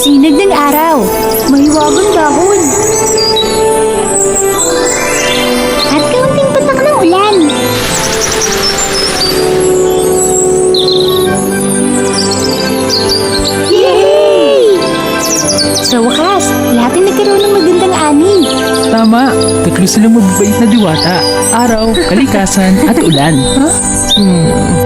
Sinag ng araw. Mahiwagang dahon. At kaunting patak ng ulan. Yay! Sa wakas, lahat ay nagkaroon ng magandang ani. Tama, tatlo silang mababait na diwata. Araw, kalikasan, at ulan.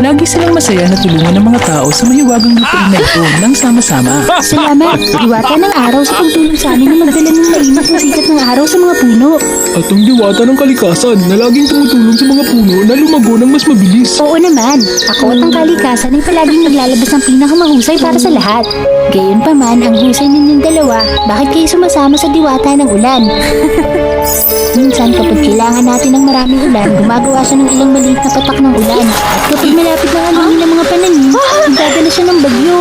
Lagi silang masaya na tulungan ng mga tao sa mahiwagang lupain na ito nang sama-sama. Salamat, diwata ng araw sa pagtulong sa amin na magdala ng mainit na sikat ng araw sa mga puno. At ang diwata ng kalikasan na laging tumutulong sa mga puno na lumago ng mas mabilis. Oo naman, ako at ang kalikasan ay palaging naglalabas ng pinakamahusay para sa lahat. Gayunpaman, ang husay ninyong dalawa, bakit kayo sumasama sa diwata ng ulan? Minsan kapag kailangan natin ng maraming ulan, gumagawa siya ng ilang maliit na patak ng ulan. At kapag malapit ng alungin ng mga pananim, nagdadala siya ng bagyo.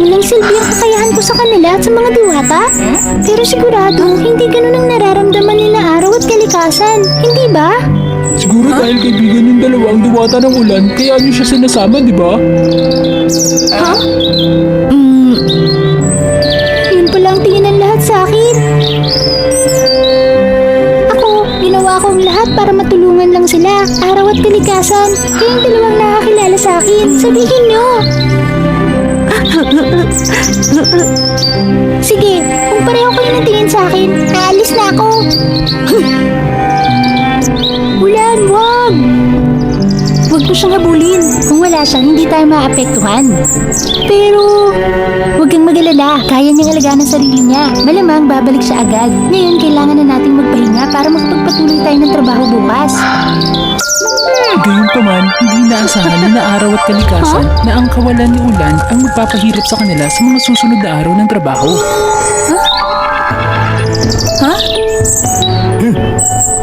Walang silbi ang kakayahan ko sa kanila at sa mga diwata. Pero sigurado, hindi ganun ang nararamdaman nila araw at kalikasan. Hindi ba? Siguro dahil kaibigan yung dalawang diwata ng ulan, kaya nyo siya sinasama, di ba? Yun pala ang tingin ng lahat sa akin. Ako, ginawa ko ang lahat para matulungan lang sila, araw at kalikasan. Kayong dalawang nakakilala sa akin, sabihin nyo. Sige, kung pareho kayo ng tingin sa akin, aalis na ako. Ulan, wag! Huwag mo siyang habulin. Kung wala siya, hindi tayo maapektuhan. Pero, huwag kang mag-alala. Kaya niyang alagaan ang sarili niya. Malamang babalik siya agad. Ngayon, kailangan na nating magpahinga para makapagpatuloy tayo ng trabaho bukas. Gayunpaman, hindi inaasahan na araw at kalikasan na ang kawalan ni ulan ang magpapahirap sa kanila sa mga susunod na araw ng trabaho.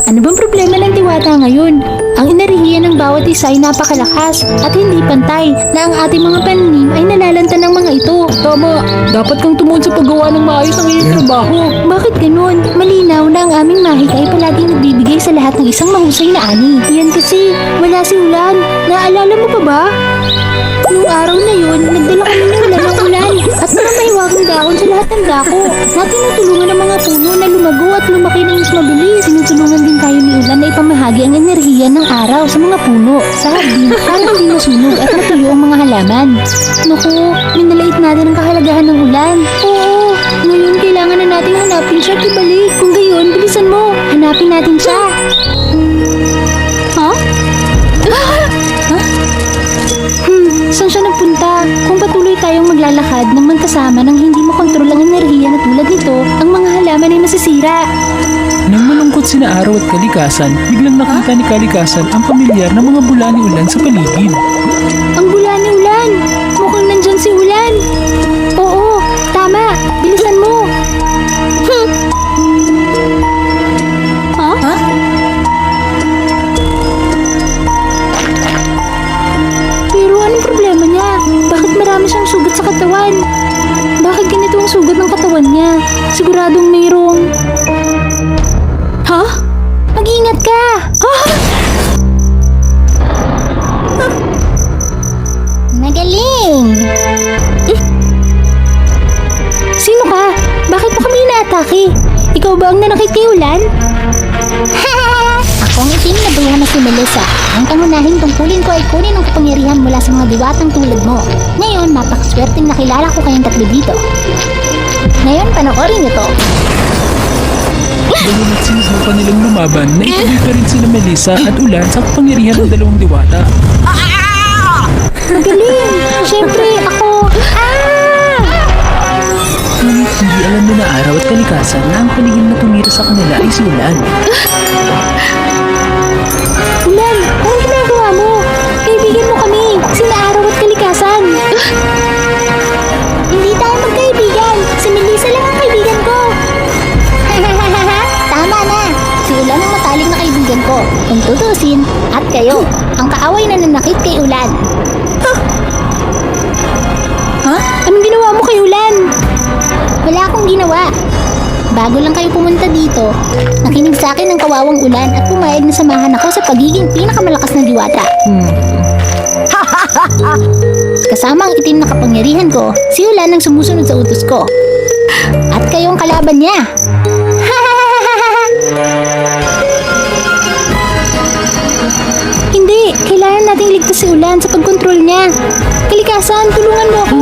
Ano bang problema ng diwata ngayon? Ang inarihiya ng bawat isa ay napakalakas at hindi pantay na ang ating mga pananim ay nalalanta ng mga ito. Tama, dapat kang tumuon sa paggawa ng maayos ang iyong trabaho. Bakit ganun? Malinaw na ang aming mahika ay palaging nagbibigay sa lahat ng isang mahusay na ani. Yan kasi, wala si Ulan. Naalala mo pa ba? Noong araw na yun, nagdala kami ng ulan ng ulan at mga mahiwagang dahon sa lahat ng dako. Natinutulungan ng mga puno na lumago at lumaki ng mas mabilis. Tinutulungan din tayo ni Ulan na ipamahagi ang enerhiya ng araw sa mga puno. Sa hardin, para hindi masunog at matuyo ang mga halaman. Naku, minalait natin ang kahalagahan ng ulan. Oo, ngayon kailangan na natin hanapin siya at ibalik. Kung gayon, bilisan mo. Hanapin natin siya. Saan siya nagpunta? Kung patuloy tayong maglalakad ng magkasama nang hindi makontrol ang enerhiya na tulad nito, ang mga halaman ay masisira. Nang malungkot sina araw at kalikasan, biglang nakita ni kalikasan ang pamilyar na mga bula ni ulan sa paligid. Ang bula ni Ulan! Mukhang nandyan si Ulan! Oo, tama! Bilisan mo! Pero anong problema niya? Bakit marami siyang sugat sa katawan? Bakit ganito ang sugat ng katawan niya? Siguradong mayroong... Mag-ingat ka! Magaling! Sino ka? Bakit mo kami inaatake? Ikaw ba ang nanakit kay Ulan? Ako ang itim na bruha na si Melissa. Ang pangunahing tungkulin ko ay kunin ang kapangyarihan mula sa mga diwatang tulad mo. Ngayon, napakaswerteng nakilala ko kayong tatlo dito. Ngayon, panoorin niyo to. Ganoon at sinusukan nilang lumaban na ituloy pa rin sila Melissa at Ulan sa kapangyarihan ng dalawang diwata. Magaling! Siyempre, ako... Ngunit hindi alam nila araw at kalikasan na ang paligid na tumira sa kanila ay si Ulan. Ulan, anong ginagawa mo? Kaibigan mo kami, sina araw at kalikasan. Hindi tayo magkaibigan. Si Melissa lang ang kaibigan ko. Tama na. Si Ulan ang matalik na kaibigan ko. Kung tutusin, at kayo, ang kaaway na nanakit kay Ulan. Anong ginawa mo kay Ulan? Wala akong ginawa. Bago lang kayo pumunta dito, nakinig sa akin ng kawawang Ulan at pumayag na samahan ako sa pagiging pinakamalakas na diwata. Kasama ang itim na kapangyarihan ko, si Ulan ang sumusunod sa utos ko. At kayong kalaban niya. Hindi, kailangan nating ligtas si Ulan sa pagkontrol niya. Kalikasan, tulungan mo ako.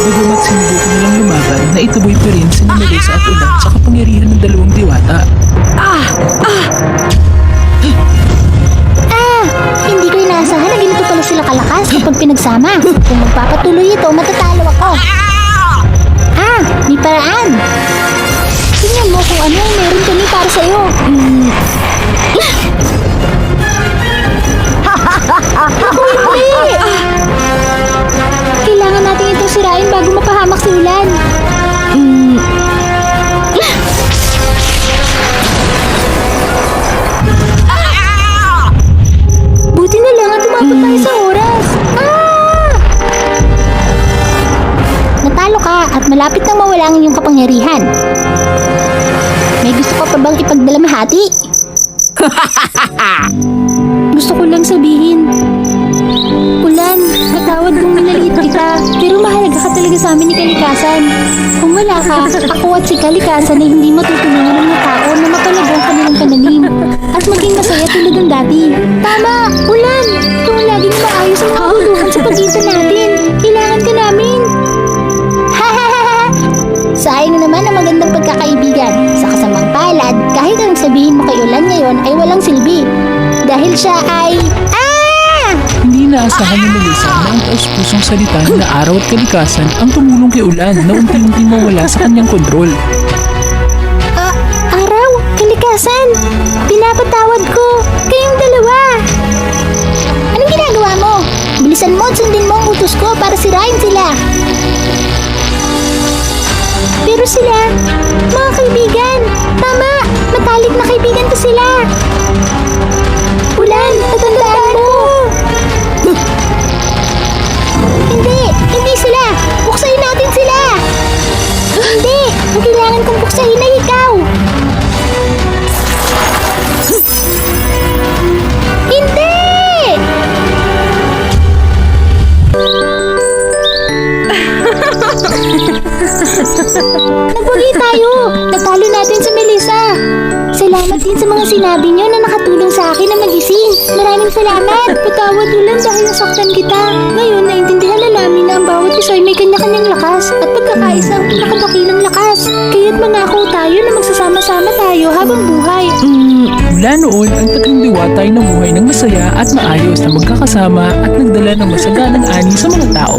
Bagamat sinubukan nilang lumaban, naitaboy pa rin si Melissa at Ulan sa kapangyarihan ng dalawang diwata. Hindi ko inaasahan na ganito pala sila kalakas kapag pinagsama. Kung magpapatuloy ito, matatalo ako. May paraan. Tingnan mo kung ano ang meron kami para sa'yo. Kailangan natin itong sirain bago mapahamak si Ulan. Buti na lang at umabot tayo sa oras. Natalo ka at malapit nang mawala ang iyong kapangyarihan. May gusto ka pa bang ipagdalamahati? Gusto ko lang sabihin, Ulan, patawad kung minaliit kita, pero mahalaga ka talaga sa amin ni Kalikasan. Kung wala ka, ako at si Kalikasan ay hindi matutulungan ng mga tao na mapalago ang kanilang pananim at maging masaya tulad ng dati. Tama, Ulan! Kung laging maayos ang kahulugan sa pagitan natin, kailangan ka namin. Sayang na naman ang magandang pagkakaibigan. Sa kasamang palad, kahit anong sabihin mo kay Ulan ngayon ay walang silbi. Dahil siya ay... Hindi inaasahan ni Melissa na ang taus-pusong salita na araw at kalikasan ang tumulong kay Ulan na unti-unti mawala sa kanyang kontrol. Araw, Kalikasan, pinapatawad ko kayong dalawa. Anong ginagawa mo? Bilisan mo at sundin mo ang utos ko para sirain sila. Pero sila, mga kaibigan, tama, matalik na kaibigan ko sila. Ulan, tatandaan mo. Hindi sila! Buksayin natin sila! Hindi! Ang kailangan kong buksayin ay ikaw! Hindi! Nagwagi tayo. Natalo natin si Melissa. Salamat din sa mga sinabi niyo na nakatulong sa akin na magising. Maraming salamat. Patawad Ulan dahil nasaktan kita. Ngayon, naintindihan na namin na ang bawat isa ay may kanya-kanyang lakas at pagkakaisa ang pinakadakilang lakas. Kaya't mangako tayo na magsasama-sama tayo habang buhay. Mula noon, ang tatlong diwata ay namuhay ng masaya at maayos na magkakasama at nagdala ng masaganang ani sa mga tao.